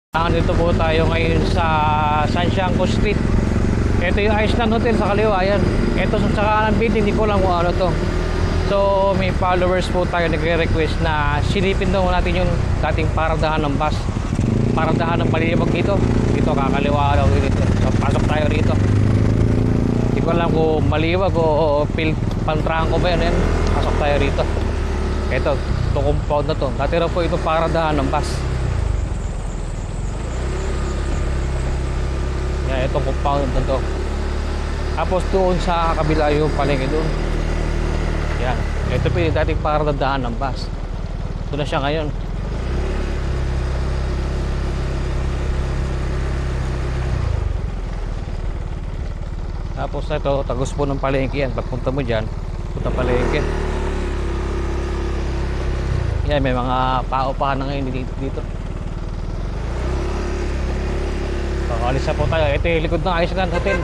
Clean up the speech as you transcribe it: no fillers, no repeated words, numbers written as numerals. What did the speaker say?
Dito po tayo ngayon sa Santiago Street. Ito yung Iceland Hotel sa kaliwa. Ayan. Ito sa kanan building, hindi ko lang kung ano to. So may followers po tayo nagre-request na silipin daw natin yung dating paradahan ng bus. Paradahan ng Palibag dito. Dito kakaliwa daw dito. So pasok tayo rito. Hindi ko alam kung Maliwag o Pantrangco ba yan. Pasok tayo rito. Ito, ito compound na to. Dati raw po ito paradahan ng bus. Yan, itong compound na to. Tapos doon sa kabila yung palengke doon. Yan, ito po yung dating paradahan ng bus. Ito na siya ngayon. Tapos ito, tagos po ng palengke yan. Pagpunta mo dyan, punta palengke. Yan, may mga paupahan na ngayon dito. So, alis na po tayo. Ito yung likod ng Iceland Hotel.